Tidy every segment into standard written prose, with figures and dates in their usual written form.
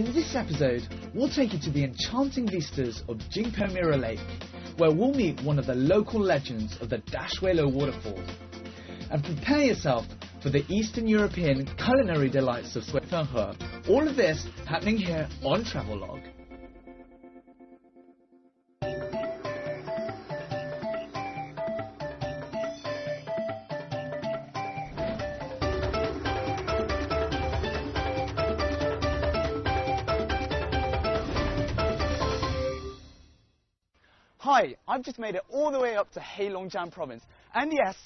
In this episode, we'll take you to the enchanting vistas of Jingpo Mirror Lake, where we'll meet one of the local legends of the Dashuelo waterfalls. And prepare yourself for the Eastern European culinary delights of Suifenhe. All of this happening here on Travelogue. Hi, I've just made it all the way up to Heilongjiang province. And yes,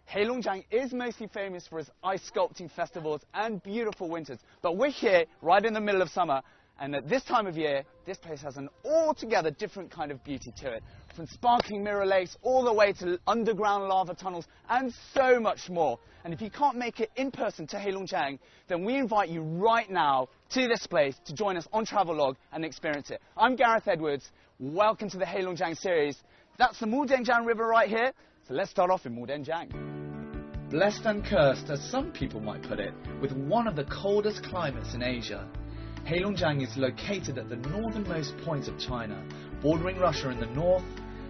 Heilongjiang is mostly famous for its ice sculpting festivals and beautiful winters. But we're here right in the middle of summer, and at this time of year, this place has an altogether different kind of beauty to it. From sparkling mirror lakes all the way to underground lava tunnels and so much more. And if you can't make it in person to Heilongjiang, then we invite you right now to this place to join us on Travelogue and experience it. I'm Gareth Edwards. Welcome to the Heilongjiang series. That's the Mudanjiang River right here. So let's start off in Mudanjiang. Blessed and cursed, as some people might put it, with one of the coldest climates in Asia. Heilongjiang is located at the northernmost point of China, bordering Russia in the north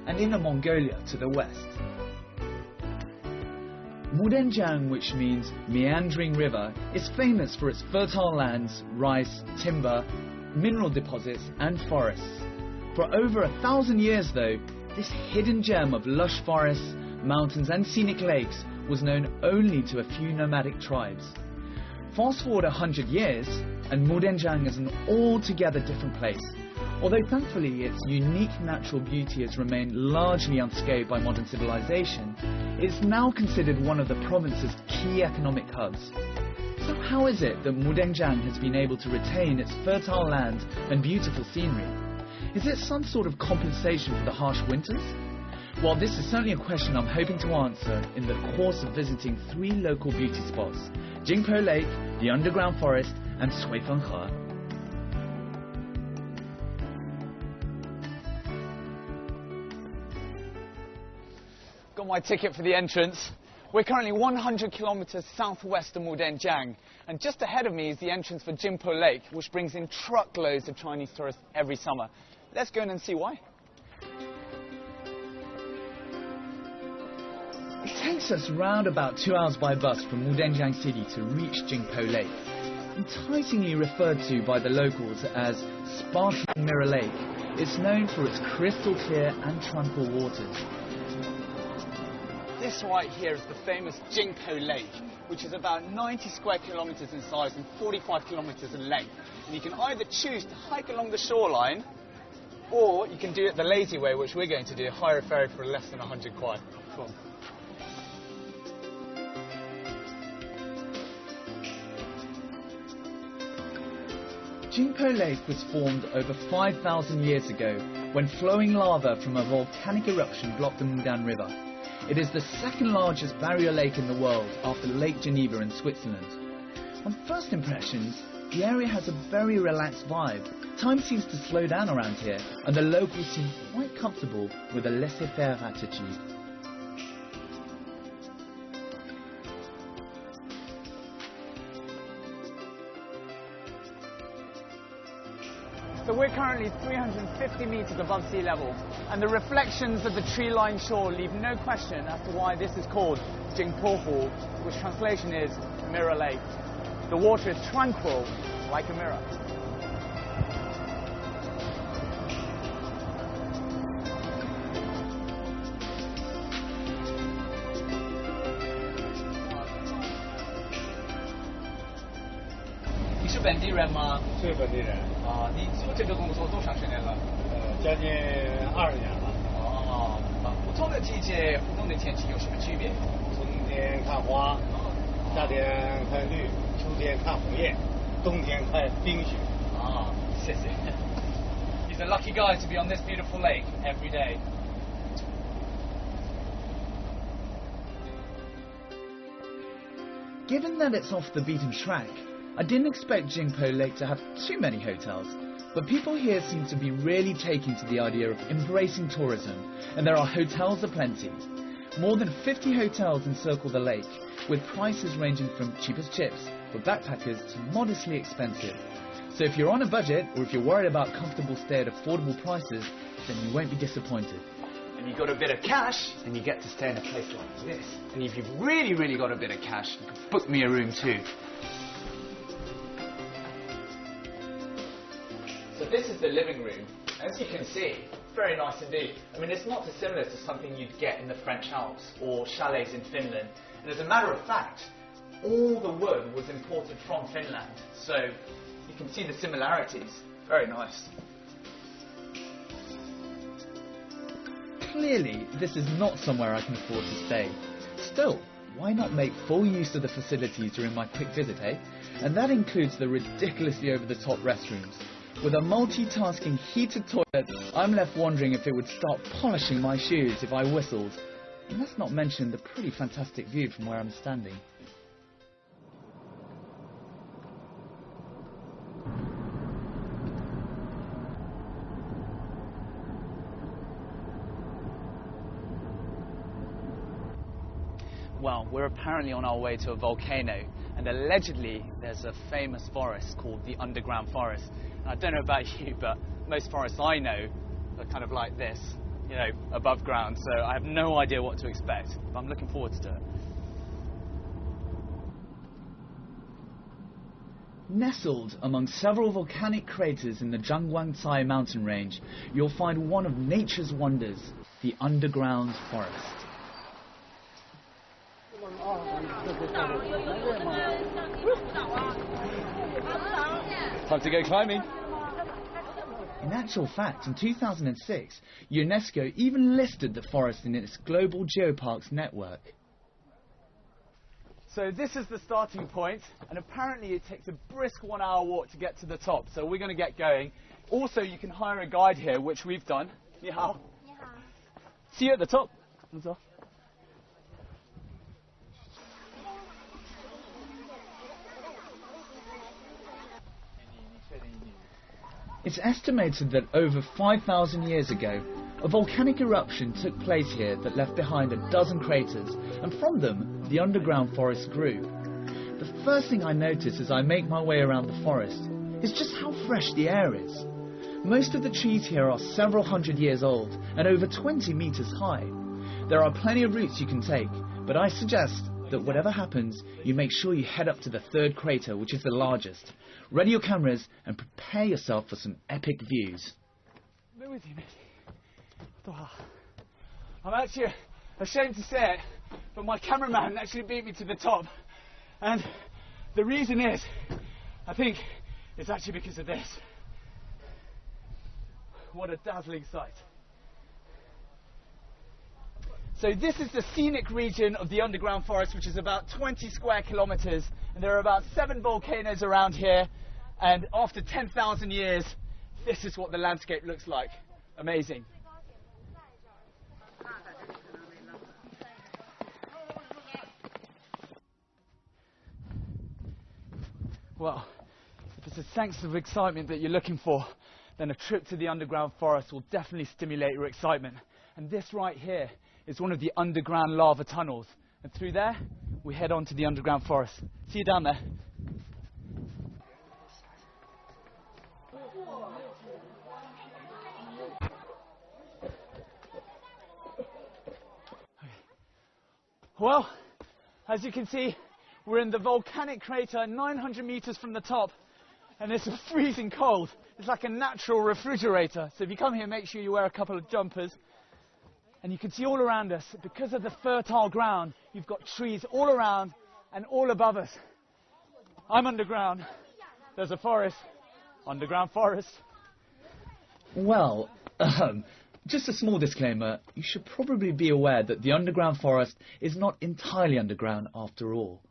and Inner Mongolia to the west. Mudanjiang, which means meandering river, is famous for its fertile lands, rice, timber, mineral deposits and forests. For over 1,000 years though, this hidden gem of lush forests, mountains and scenic lakes was known only to a few nomadic tribes. Fast forward 100 years, and Mudanjiang is an altogether different place. Although thankfully its unique natural beauty has remained largely unscathed by modern civilization, it's now considered one of the province's key economic hubs. So how is it that Mudanjiang has been able to retain its fertile land and beautiful scenery? Is it some sort of compensation for the harsh winters? Well, this is certainly a question I'm hoping to answer in the course of visiting 3 local beauty spots: Jingpo Lake, the underground forest, and Suifenhe. Got my ticket for the entrance. We're currently 100 kilometers southwest of Mudanjiang, and just ahead of me is the entrance for Jingpo Lake, which brings in truckloads of Chinese tourists every summer. Let's go in and see why. It takes us round about 2 hours by bus from Mudanjiang city to reach Jingpo Lake, enticingly referred to by the locals as Sparkling Mirror Lake. It's known for its crystal clear and tranquil waters. This right here is the famous Jingpo Lake, which is about 90 square kilometers in size and 45 kilometers in length. And you can either choose to hike along the shoreline, or you can do it the lazy way, which we're going to do, hire a ferry for less than 100 kwai. Come on. Jingpo Lake was formed over 5,000 years ago when flowing lava from a volcanic eruption blocked the Mudan River. It is the second largest barrier lake in the world after Lake Geneva in Switzerland. On first impressions, the area has a very relaxed vibe. Time seems to slow down around here, and the locals seem quite comfortable with a laissez-faire attitude. So we're currently 350 meters above sea level, and the reflections of the tree-lined shore leave no question as to why this is called Jingpo, which translation is Mirror Lake. The water is tranquil, like a mirror. You 是本地人吗？是本地人。啊，你做这个工作多长时间了？将近20年了。哦，不同的季节，不同的天气有什么区别？春天看花，夏天看绿，秋天看红叶，冬天看冰雪。啊，谢谢。He's a lucky guy to be on this beautiful lake every day. Given that it's off the beaten track, I didn't expect Jingpo Lake to have too many hotels, but people here seem to be really taking to the idea of embracing tourism, and there are hotels aplenty. More than 50 hotels encircle the lake, with prices ranging from cheap as chips for backpackers to modestly expensive. So if you're on a budget, or if you're worried about comfortable stay at affordable prices, then you won't be disappointed. And you've got a bit of cash, and you get to stay in a place like this. And if you've really got a bit of cash, you can book me a room too. So this is the living room. As you can see, very nice indeed. I mean, it's not dissimilar to something you'd get in the French Alps or chalets in Finland. And as a matter of fact, all the wood was imported from Finland. So you can see the similarities. Very nice. Clearly, this is not somewhere I can afford to stay. Still, why not make full use of the facilities during my quick visit, eh? And that includes the ridiculously over-the-top restrooms. With a multitasking heated toilet, I'm left wondering if it would start polishing my shoes if I whistled. And let's not mention the pretty fantastic view from where I'm standing. Well, we're apparently on our way to a volcano, and allegedly there's a famous forest called the underground forest. And I don't know about you, but most forests I know are kind of like this, you know, above ground, so I have no idea what to expect, but I'm looking forward to it. Nestled among several volcanic craters in the Zhangguangsai mountain range, you'll find one of nature's wonders, the underground forest. Time to go climbing. In actual fact, in 2006, UNESCO even listed the forest in its global geoparks network. So this is the starting point, and apparently it takes a brisk 1 hour walk to get to the top, so we're going to get going. Also, you can hire a guide here, which we've done. Ni hao. See you at the top. It's estimated that over 5,000 years ago, a volcanic eruption took place here that left behind a dozen craters, and from them, the underground forest grew. The first thing I notice as I make my way around the forest is just how fresh the air is. Most of the trees here are several hundred years old and over 20 meters high. There are plenty of routes you can take, but I suggest that whatever happens, you make sure you head up to the third crater, which is the largest. Ready your cameras and prepare yourself for some epic views. Bear with you, mate. I'm actually ashamed to say it, but my cameraman actually beat me to the top. And the reason is, I think it's actually because of this. What a dazzling sight. So this is the scenic region of the underground forest, which is about 20 square kilometers, and there are about 7 volcanoes around here, and after 10,000 years, this is what the landscape looks like. Amazing. Well, if it's a sense of excitement that you're looking for, then a trip to the underground forest will definitely stimulate your excitement. And this right here is one of the underground lava tunnels. And through there, we head on to the underground forest. See you down there. Well, as you can see, we're in the volcanic crater 900 meters from the top, and it's freezing cold. It's like a natural refrigerator. So if you come here, make sure you wear a couple of jumpers. And you can see all around us, because of the fertile ground, you've got trees all around and all above us. I'm underground. There's a forest. Underground forest. Well, just a small disclaimer. You should probably be aware that the underground forest is not entirely underground after all.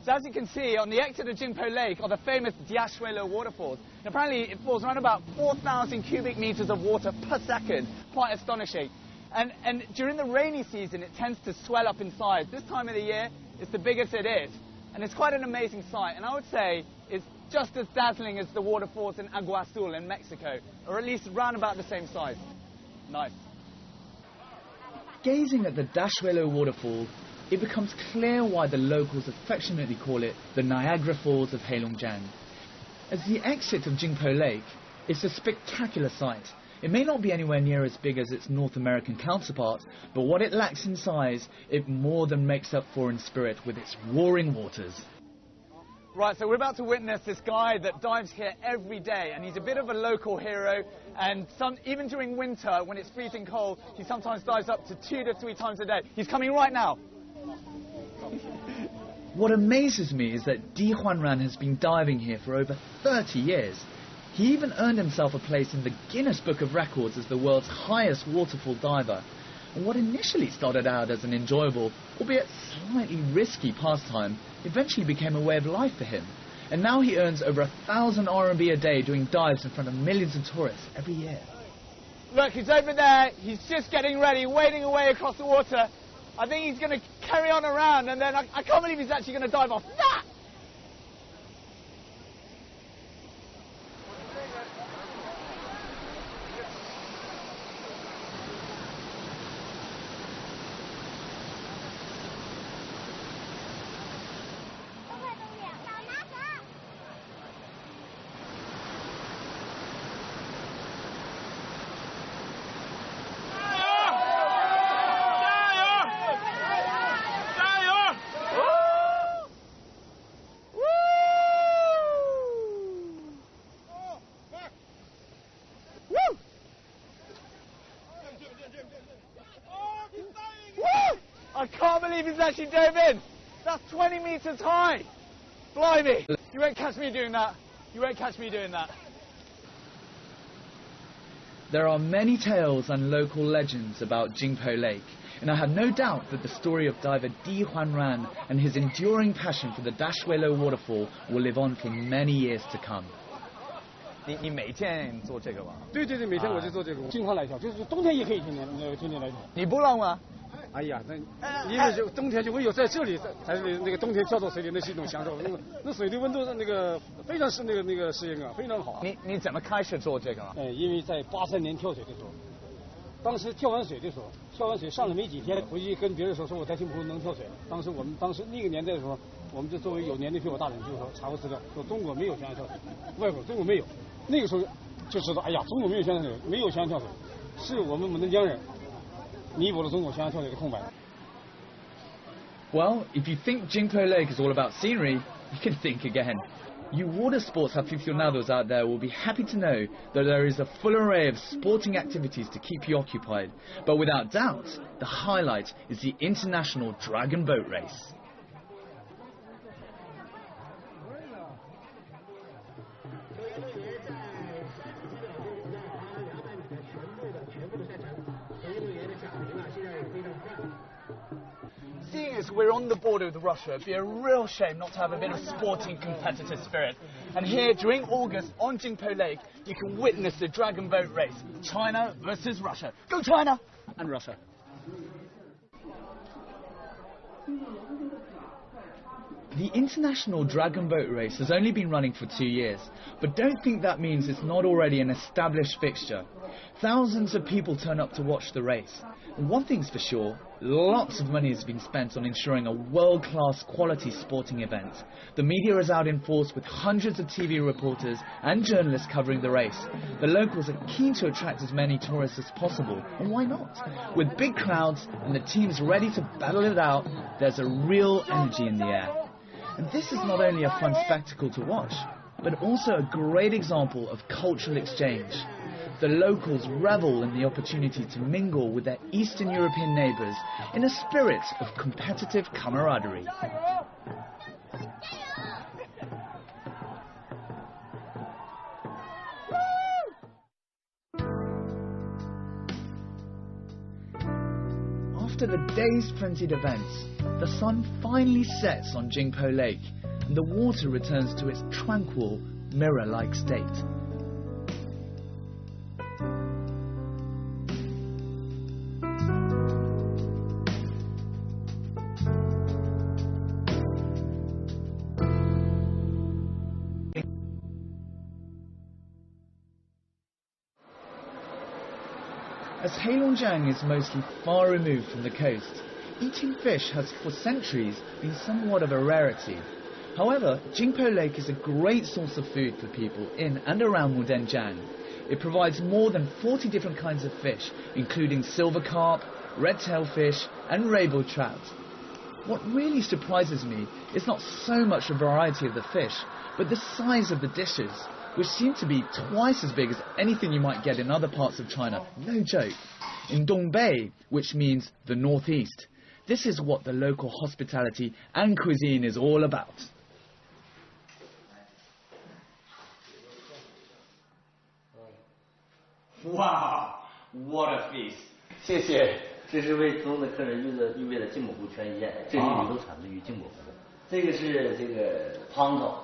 So as you can see, on the exit of Jingpo Lake are the famous Diashuelo waterfalls. And apparently it falls around about 4,000 cubic meters of water per second. Quite astonishing. And during the rainy season, it tends to swell up in size. This time of the year, it's the biggest it is. And it's quite an amazing sight. And I would say it's just as dazzling as the waterfalls in Agua Azul in Mexico, or at least around about the same size. Nice. Gazing at the Diashuelo waterfall, it becomes clear why the locals affectionately call it the Niagara Falls of Heilongjiang. As the exit of Jingpo Lake, it's a spectacular sight. It may not be anywhere near as big as its North American counterpart, but what it lacks in size, it more than makes up for in spirit with its roaring waters. Right, so we're about to witness this guy that dives here every day, and he's a bit of a local hero, and even during winter, when it's freezing cold, he sometimes dives up to 2 to 3 times a day. He's coming right now. What amazes me is that Di Huanran has been diving here for over 30 years. He even earned himself a place in the Guinness Book of Records as the world's highest waterfall diver. And what initially started out as an enjoyable, albeit slightly risky pastime, eventually became a way of life for him. And now he earns over 1,000 RMB a day doing dives in front of millions of tourists every year. Look, he's over there. He's just getting ready, wading away across the water. I think he's going to carry on around, and then I can't believe he's actually going to dive off that. I can't believe he's actually dove in. That's 20 meters high. Blimey. You won't catch me doing that. You won't catch me doing that. There are many tales and local legends about Jingpo Lake, and I have no doubt that the story of diver Di Huanran and his enduring passion for the Dashuelo waterfall will live on for many years to come. 你每天做这个吗？对对对，每天我就做这个，经常来跳，就是冬天也可以天天来跳。你不浪吗？哎呀，那因为就冬天就唯有在这里才是那个冬天跳到水里那是一种享受，那水的温度那个非常那个适应啊，非常好。你怎么开始做这个了？因为在83年跳水的时候，当时跳完水的时候，跳完水上来没几天，回去跟别人说我在新浦能跳水了。当时那个年代的时候，我们就作为有年龄比我大的人就说查过资料，说中国没有悬崖跳水，外国中国没有。那个时候就知道，哎呀，中国没有悬崖跳水，没有悬崖跳水，是我们牡丹江人弥补了中国悬崖跳水的空白。 Well, if you think Jingpo Lake is all about scenery, you can think again. You water sports aficionados out there will be happy to know that there is a full array of sporting activities to keep you occupied. But without doubt, the highlight is the International Dragon Boat Race. Seeing as we're on the border with Russia, it'd be a real shame not to have a bit of sporting competitive spirit. And here, during August, on Jingpo Lake, you can witness the Dragon Boat Race. China versus Russia. Go China and Russia. The International Dragon Boat Race has only been running for 2 years, but don't think that means it's not already an established fixture. Thousands of people turn up to watch the race. And one thing's for sure, lots of money has been spent on ensuring a world-class quality sporting event. The media is out in force with hundreds of TV reporters and journalists covering the race. The locals are keen to attract as many tourists as possible, and why not? With big crowds and the teams ready to battle it out, there's a real energy in the air. And this is not only a fun spectacle to watch, but also a great example of cultural exchange. The locals revel in the opportunity to mingle with their Eastern European neighbours in a spirit of competitive camaraderie. After the day's frenzied events, the sun finally sets on Jingpo Lake and the water returns to its tranquil, mirror-like state. As Heilongjiang is mostly far removed from the coast, eating fish has for centuries been somewhat of a rarity. However, Jingpo Lake is a great source of food for people in and around Mudanjiang. It provides more than 40 different kinds of fish, including silver carp, red-tailed fish and rainbow trout. What really surprises me is not so much the variety of the fish, but the size of the dishes, which seem to be twice as big as anything you might get in other parts of China. No joke. In Dongbei, which means the northeast, this is what the local hospitality and cuisine is all about. Wow, what a feast! 谢谢。这是为普通的客人预备的金蘑菇全宴，这些鱼都产自于金蘑菇的。这个是这个汤头，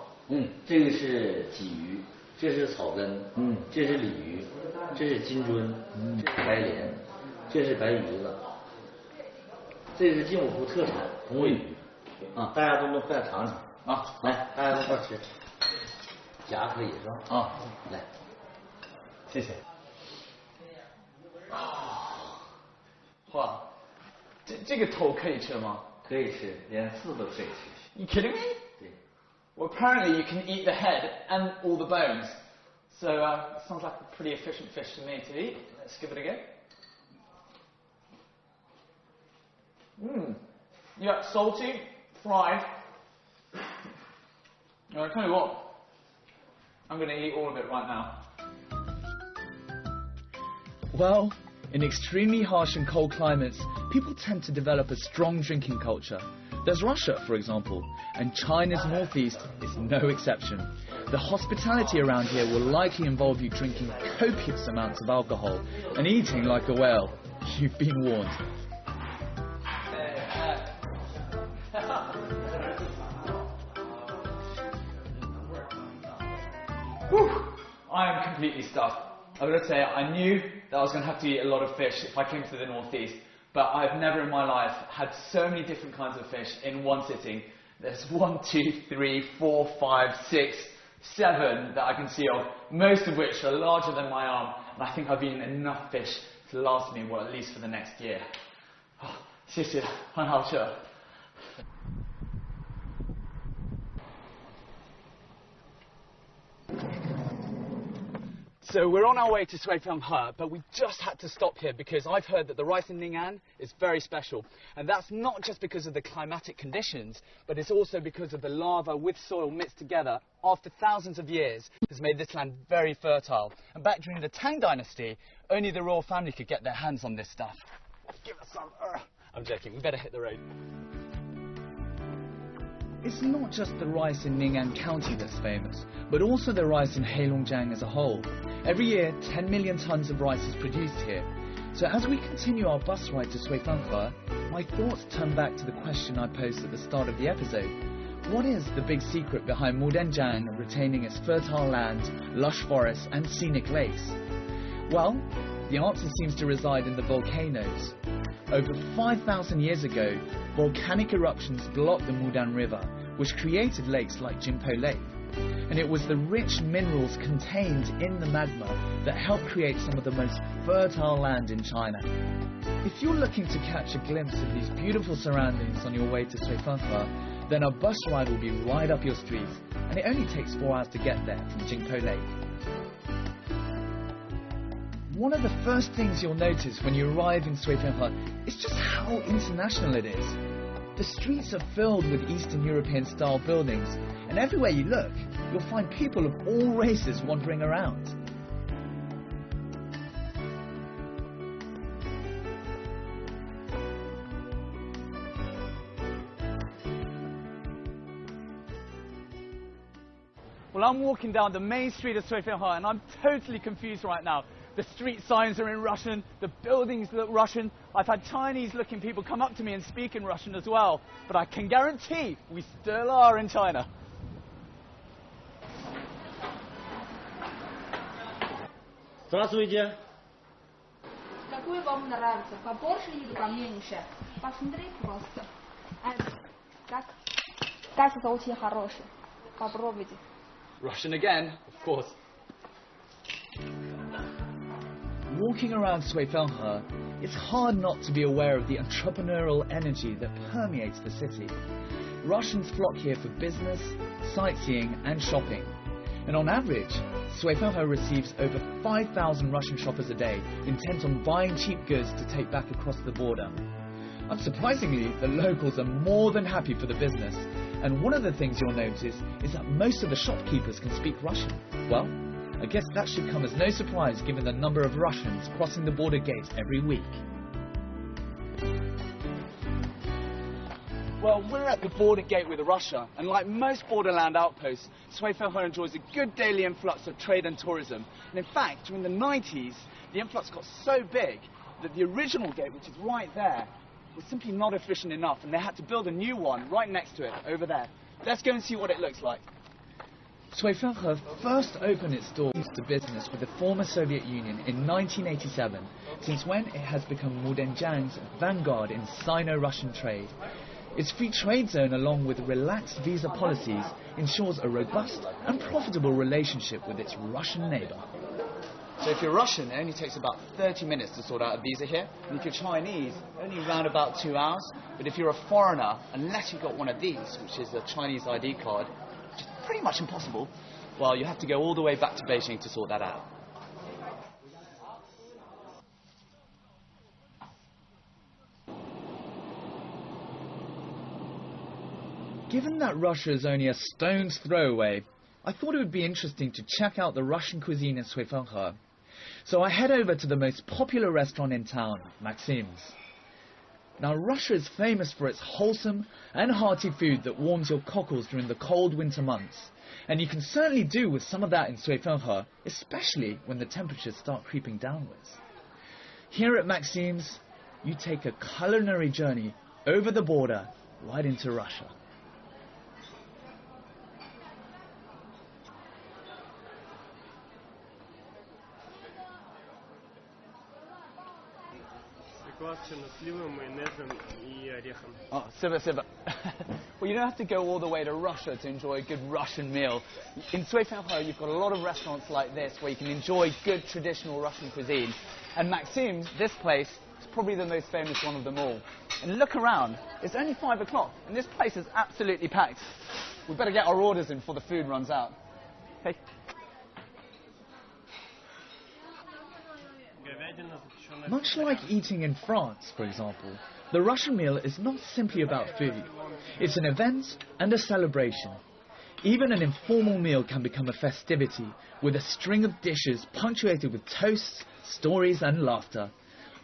这个是鲫鱼，这是草根，这是鲤鱼，这是金樽，这是白鲢，这是白鱼子，这是金蘑菇特产红尾鱼，啊，大家都能快尝尝啊，来，大家都快吃，夹可以是吧？啊，来，谢谢。哇，这个头可以吃吗？可以吃，连刺都可以吃。You kidding me? 对。Well, apparently you can eat the head and all the bones. So sounds like a pretty efficient fish to me to eat. Let's give it a go. Yeah, salty, fried. I'll tell you what. I'm going to eat all of it right now. Well, in extremely harsh and cold climates, people tend to develop a strong drinking culture. There's Russia, for example, and China's northeast is no exception. The hospitality around here will likely involve you drinking copious amounts of alcohol and eating like a whale. You've been warned. Whew, I am completely stuffed. I've got to say, I knew that I was going to have to eat a lot of fish if I came to the northeast, but I've never in my life had so many different kinds of fish in one sitting. There's 1, 2, 3, 4, 5, 6, 7 that I can see of, most of which are larger than my arm, and I think I've eaten enough fish to last me, well, at least for the next year. 谢谢，很好吃。So we're on our way to Suifenghe, but we just had to stop here because I've heard that the rice in Ning'an is very special. And that's not just because of the climatic conditions, but it's also because of the lava with soil mixed together after thousands of years has made this land very fertile. And back during the Tang Dynasty, only the royal family could get their hands on this stuff. Give us some. I'm joking, we better hit the road. It's not just the rice in Ning'an County that's famous, but also the rice in Heilongjiang as a whole. Every year, 10 million tons of rice is produced here. So as we continue our bus ride to Suifenghe, my thoughts turn back to the question I posed at the start of the episode. What is the big secret behind Mudanjiang retaining its fertile land, lush forests and scenic lakes? Well, the answer seems to reside in the volcanoes. Over 5,000 years ago, volcanic eruptions blocked the Mudan River, which created lakes like Jingpo Lake. And it was the rich minerals contained in the magma that helped create some of the most fertile land in China. If you're looking to catch a glimpse of these beautiful surroundings on your way to Suifenghe, then a bus ride will be right up your street, and it only takes 4 hours to get there from Jingpo Lake. One of the first things you'll notice when you arrive in Suifenghe is just how international it is. The streets are filled with Eastern European style buildings, and everywhere you look, you'll find people of all races wandering around. Well, I'm walking down the main street of Suifenghe and I'm totally confused right now. The street signs are in Russian, the buildings look Russian. I've had Chinese-looking people come up to me and speak in Russian as well. But I can guarantee we still are in China. Здравствуйте. Какой вам нравится? Побольше или поменьше? Посмотрите просто. Качество очень хорошее. Попробуйте. Russian again, of course. Walking around Suifenghe, it's hard not to be aware of the entrepreneurial energy that permeates the city. Russians flock here for business, sightseeing and shopping. And on average, Suifenhe receives over 5,000 Russian shoppers a day intent on buying cheap goods to take back across the border. Unsurprisingly, the locals are more than happy for the business. And one of the things you'll notice is that most of the shopkeepers can speak Russian. Well, I guess that should come as no surprise given the number of Russians crossing the border gate every week. Well, we're at the border gate with Russia, and like most borderland outposts, Suifenhe enjoys a good daily influx of trade and tourism. And in fact, during the 90s, the influx got so big that the original gate, which is right there, was simply not efficient enough, and they had to build a new one right next to it, over there. Let's go and see what it looks like. Suifenhe first opened its doors to business with the former Soviet Union in 1987, since when it has become MUDANJIANG's vanguard in Sino-Russian trade. Its free trade zone, along with relaxed visa policies, ensures a robust and profitable relationship with its Russian neighbour. So if you're Russian, it only takes about 30 minutes to sort out a visa here. And if you're Chinese, only around about 2 hours. But if you're a foreigner, unless you've got one of these, which is a Chinese ID card, which is pretty much impossible, well, you have to go all the way back to Beijing to sort that out. Given that Russia is only a stone's throw away, I thought it would be interesting to check out the Russian cuisine in Suifenhe. So I head over to the most popular restaurant in town, Maxim's. Now, Russia is famous for its wholesome and hearty food that warms your cockles during the cold winter months. And you can certainly do with some of that in Suifenhe, especially when the temperatures start creeping downwards. Here at Maxim's, you take a culinary journey over the border right into Russia. Oh, siva. Well, you don't have to go all the way to Russia to enjoy a good Russian meal. In Suifenhe, you've got a lot of restaurants like this where you can enjoy good traditional Russian cuisine. And Maxim's, this place, is probably the most famous one of them all. And look around, it's only 5 o'clock, and this place is absolutely packed. We better get our orders in before the food runs out. Hey. Much like eating in France, for example, the Russian meal is not simply about food. It's an event and a celebration. Even an informal meal can become a festivity, with a string of dishes punctuated with toasts, stories and laughter.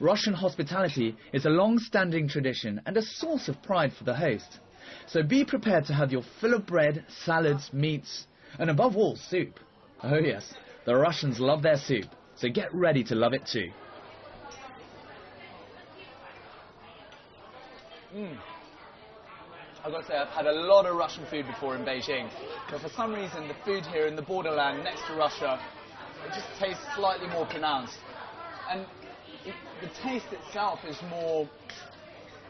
Russian hospitality is a long-standing tradition and a source of pride for the host. So be prepared to have your fill of bread, salads, meats, and above all, soup. Oh yes, the Russians love their soup, so get ready to love it too. I've got to say, I've had a lot of Russian food before in Beijing, but for some reason the food here in the borderland next to Russia, it just tastes slightly more pronounced. And the taste itself is more,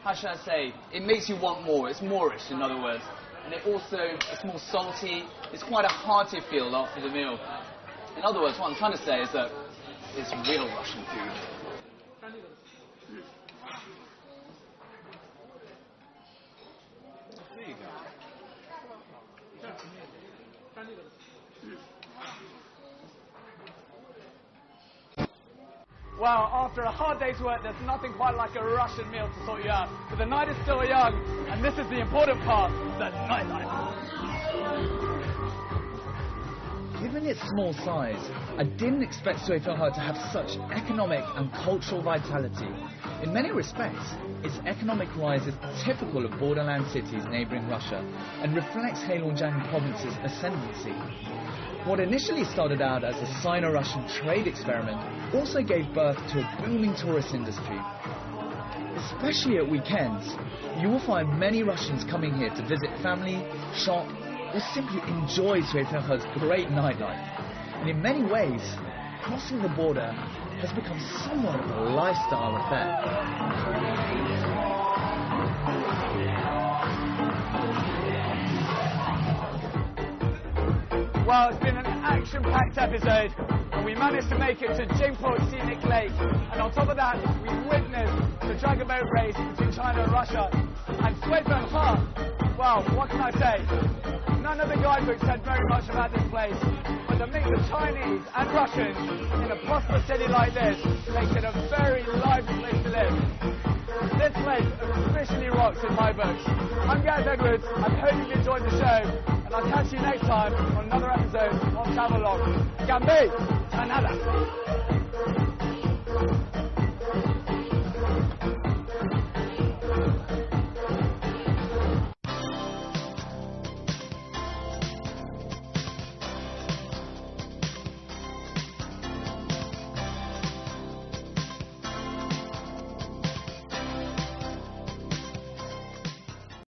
how should I say, it makes you want more. It's moreish, in other words. And it's more salty. It's quite a hearty feel after the meal. In other words, what I'm trying to say is that it's real Russian food. Well, after a hard day's work, there's nothing quite like a Russian meal to sort you out. But the night is still young, and this is the important part, the nightlife. Given its small size, I didn't expect Suifenhe to have such economic and cultural vitality. In many respects, its economic rise is typical of borderland cities neighbouring Russia and reflects Heilongjiang province's ascendancy. What initially started out as a Sino-Russian trade experiment also gave birth to a booming tourist industry. Especially at weekends, you will find many Russians coming here to visit family, shop, or simply enjoy Suifenhe's great nightlife. And in many ways, crossing the border has become somewhat of a lifestyle affair. Well, it's been an action-packed episode, and we managed to make it to Jingpo Scenic Lake, and on top of that, we witnessed the dragon boat race between China and Russia. And Sui-Ben-Ha, well, what can I say? None of the guidebooks said very much about this place, but the mix of Chinese and Russians in a prosperous city like this makes it a very lively place to live. This place officially rocks in my books. I'm Gareth Edwards, I hope you've enjoyed the show, and I'll catch you next time on another episode of Travelogue. Gambi, Canada.